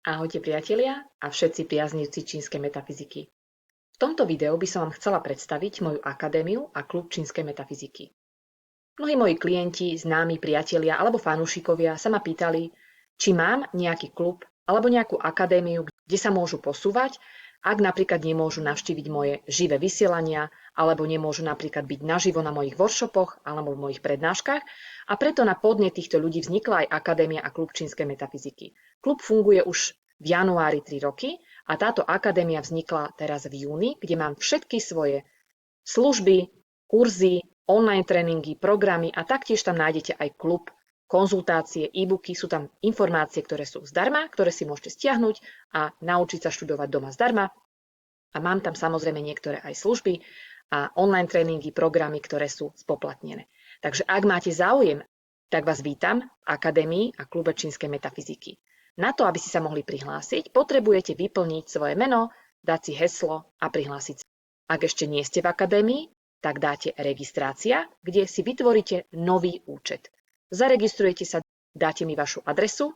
Ahojte priatelia a všetci priaznivci čínskej metafyziky. V tomto videu by som vám chcela predstaviť moju akadémiu a klub čínskej metafyziky. Mnohí moji klienti, známi, priatelia alebo fanúšikovia sa ma pýtali, či mám nejaký klub alebo nejakú akadémiu, kde sa môžu posúvať, ak napríklad nemôžu navštíviť moje živé vysielania alebo nemôžu napríklad byť naživo na mojich workshopoch alebo v mojich prednáškach, a preto na podnet týchto ľudí vznikla aj akadémia a klub čínskej metafyziky. Klub funguje už v januári 3 roky a táto akadémia vznikla teraz v júni, kde mám všetky svoje služby, kurzy, online tréningy, programy a taktiež tam nájdete aj klub, konzultácie, e-booky, sú tam informácie, ktoré sú zdarma, ktoré si môžete stiahnuť a naučiť sa študovať doma zdarma. A mám tam samozrejme niektoré aj služby a online tréningy, programy, ktoré sú spoplatnené. Takže ak máte záujem, tak vás vítam v Akadémii a klube čínskej metafyziky. Na to, aby ste sa mohli prihlásiť, potrebujete vyplniť svoje meno, dať si heslo a prihlásiť sa. Ak ešte nie ste v akadémii, tak dáte registrácia, kde si vytvoríte nový účet. Zaregistrujete sa, dáte mi vašu adresu,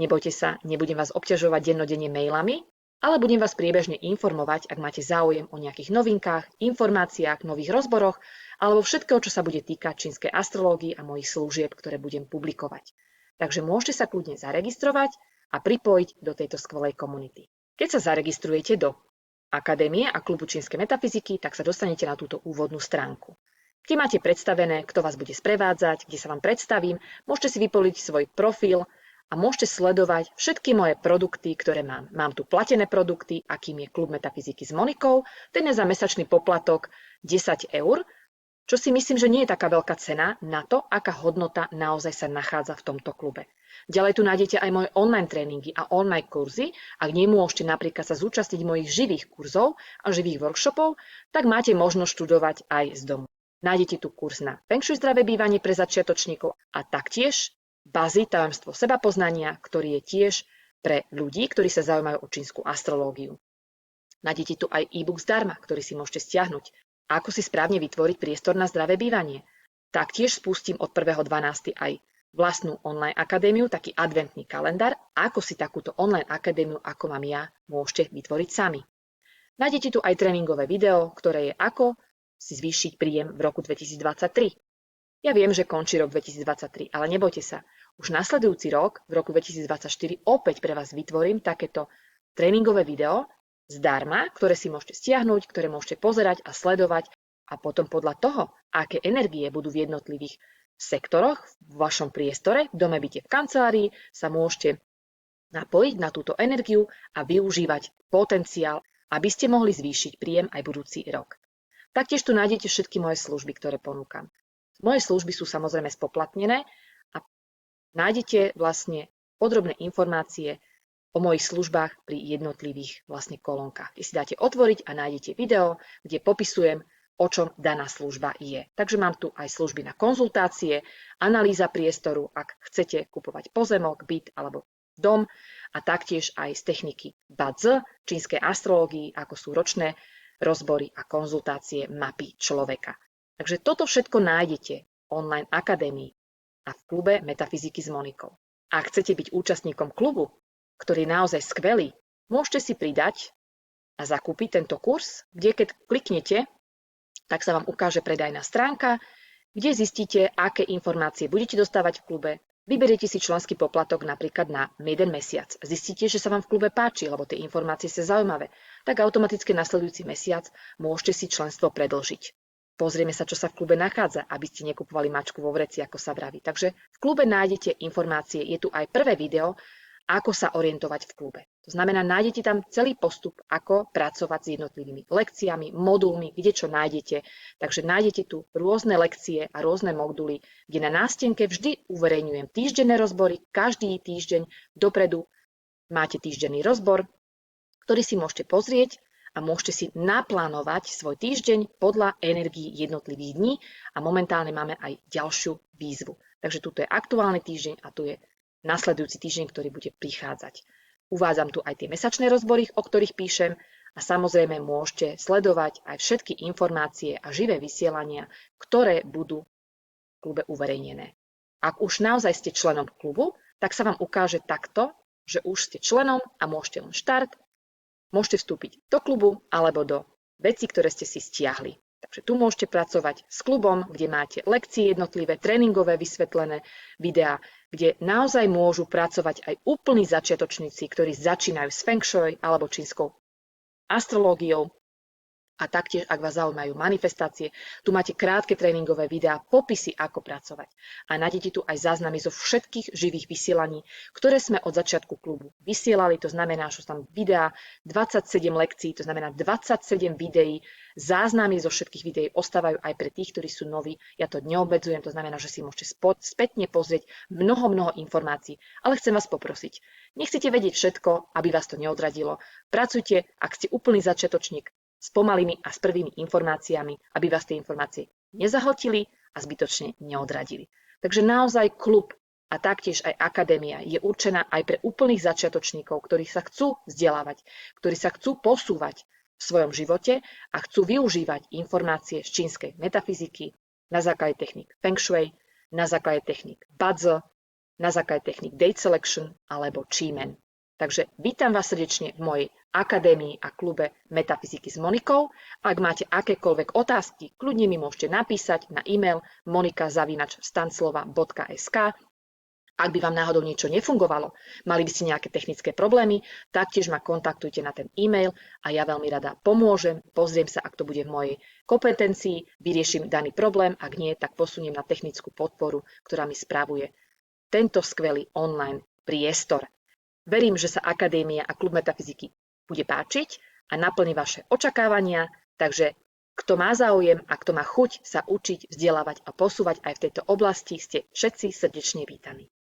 nebojte sa, nebudem vás obťažovať dennodenne mailami, ale budem vás priebežne informovať, ak máte záujem o nejakých novinkách, informáciách, nových rozboroch, alebo všetkého, čo sa bude týkať čínskej astrológie a mojich služieb, ktoré budem publikovať. Takže môžete sa kľudne zaregistrovať a pripojiť do tejto skvelej komunity. Keď sa zaregistrujete do Akadémie a klubu čínskej metafyziky, tak sa dostanete na túto úvodnú stránku, kde máte predstavené, kto vás bude sprevádzať, kde sa vám predstavím, môžete si vypoliť svoj profil a môžete sledovať všetky moje produkty, ktoré mám. Mám tu platené produkty, akým je klub metafyziky s Monikou, ten je za mesačný poplatok 10 eur, čo si myslím, že nie je taká veľká cena na to, aká hodnota naozaj sa nachádza v tomto klube. Ďalej tu nájdete aj moje online tréningy a online kurzy. Ak nemôžete napríklad sa zúčastniť mojich živých kurzov a živých workshopov, tak máte možnosť študovať aj z domu. Nájdete tu kurz na Feng Shui zdravé bývanie pre začiatočníkov a taktiež Bazy tajomstvo sebapoznania, ktorý je tiež pre ľudí, ktorí sa zaujímajú o čínsku astrológiu. Nájdete tu aj e-book zdarma, ktorý si môžete stiahnuť. Ako si správne vytvoriť priestor na zdravé bývanie. Taktiež spustím od 1.12. aj vlastnú online akadémiu, taký adventný kalendár, ako si takúto online akadémiu, ako mám ja, môžete vytvoriť sami. Nájdete tu aj tréningové video, ktoré je ako si zvýšiť príjem v roku 2023. Ja viem, že končí rok 2023, ale nebojte sa. Už nasledujúci rok, v roku 2024, opäť pre vás vytvorím takéto tréningové video zdarma, ktoré si môžete stiahnuť, ktoré môžete pozerať a sledovať a potom podľa toho, aké energie budú v jednotlivých sektoroch v vašom priestore, v dome, byte, v kancelárii, sa môžete napojiť na túto energiu a využívať potenciál, aby ste mohli zvýšiť príjem aj budúci rok. Taktiež tu nájdete všetky moje služby, ktoré ponúkam. Moje služby sú samozrejme spoplatnené a nájdete vlastne podrobné informácie o mojich službách pri jednotlivých vlastne kolonkách. Keď si dáte otvoriť a nájdete video, kde popisujem, o čom daná služba je. Takže mám tu aj služby na konzultácie, analýza priestoru, ak chcete kupovať pozemok, byt alebo dom, a taktiež aj z techniky BADZ, čínskej astrológii, ako sú ročné rozbory a konzultácie mapy človeka. Takže toto všetko nájdete v online akadémii a v klube Metafyziky s Monikou. Ak chcete byť účastníkom klubu, ktorý je naozaj skvelý, môžete si pridať a zakúpiť tento kurz, kde keď kliknete, tak sa vám ukáže predajná stránka, kde zistíte, aké informácie budete dostávať v klube. Vyberiete si členský poplatok napríklad na 1 mesiac. Zistíte, že sa vám v klube páči, lebo tie informácie sú zaujímavé. Tak automaticky nasledujúci mesiac môžete si členstvo predĺžiť. Pozrieme sa, čo sa v klube nachádza, aby ste nekupovali mačku vo vreci, ako sa vraví. Takže v klube nájdete informácie. Je tu aj prvé video, ako sa orientovať v klube. To znamená, nájdete tam celý postup, ako pracovať s jednotlivými lekciami, modulmi, kde čo nájdete. Takže nájdete tu rôzne lekcie a rôzne moduly, kde na nástenke vždy uverejňujem týždenné rozbory. Každý týždeň dopredu máte týždenný rozbor, ktorý si môžete pozrieť a môžete si naplánovať svoj týždeň podľa energií jednotlivých dní a momentálne máme aj ďalšiu výzvu. Takže tuto je aktuálny týždeň a tu je nasledujúci týždeň, ktorý bude prichádzať. Uvádzam tu aj tie mesačné rozbory, o ktorých píšem a samozrejme môžete sledovať aj všetky informácie a živé vysielania, ktoré budú v klube uverejnené. Ak už naozaj ste členom klubu, tak sa vám ukáže takto že už ste členom a môžete len štart, môžete vstúpiť do klubu alebo do vecí, ktoré ste si stiahli. Takže tu môžete pracovať s klubom, kde máte lekcie jednotlivé, tréningové vysvetlené videá, kde naozaj môžu pracovať aj úplní začiatočníci, ktorí začínajú s Feng Shui alebo čínskou astrológiou. A taktiež, ak vás zaujímajú manifestácie, tu máte krátke tréningové videá, popisy, ako pracovať. A nájdete tu aj záznamy zo všetkých živých vysielaní, ktoré sme od začiatku klubu vysielali. To znamená, že sú tam videá, 27 lekcií, to znamená 27 videí. Záznamy zo všetkých videí ostávajú aj pre tých, ktorí sú noví. Ja to neobmedzujem, to znamená, že si môžete spätne pozrieť mnoho informácií. Ale chcem vás poprosiť, nechcete vedieť všetko, aby vás to neodradilo. Pracujte, ak ste úplný začiatočník, s pomalými a s prvými informáciami, aby vás tie informácie nezahltili a zbytočne neodradili. Takže naozaj klub a taktiež aj akadémia je určená aj pre úplných začiatočníkov, ktorí sa chcú vzdelávať, ktorí sa chcú posúvať v svojom živote a chcú využívať informácie z čínskej metafyziky na základe techník Feng Shui, na základe techník Bazi, na základe techník Date Selection alebo Qi-Men. Takže vítam vás srdečne v mojej akadémii a klube Metafyziky s Monikou. Ak máte akékoľvek otázky, kľudne mi môžete napísať na e-mail monika@stanclova.sk. Ak by vám náhodou niečo nefungovalo, mali by ste nejaké technické problémy, taktiež ma kontaktujte na ten e-mail a ja veľmi rada pomôžem, pozriem sa, ak to bude v mojej kompetencii, vyriešim daný problém, ak nie, tak posuniem na technickú podporu, ktorá mi spravuje tento skvelý online priestor. Verím, že sa Akadémia a klub Metafyziky bude páčiť a naplní vaše očakávania, takže kto má záujem a kto má chuť sa učiť, vzdelávať a posúvať aj v tejto oblasti, ste všetci srdečne vítaní.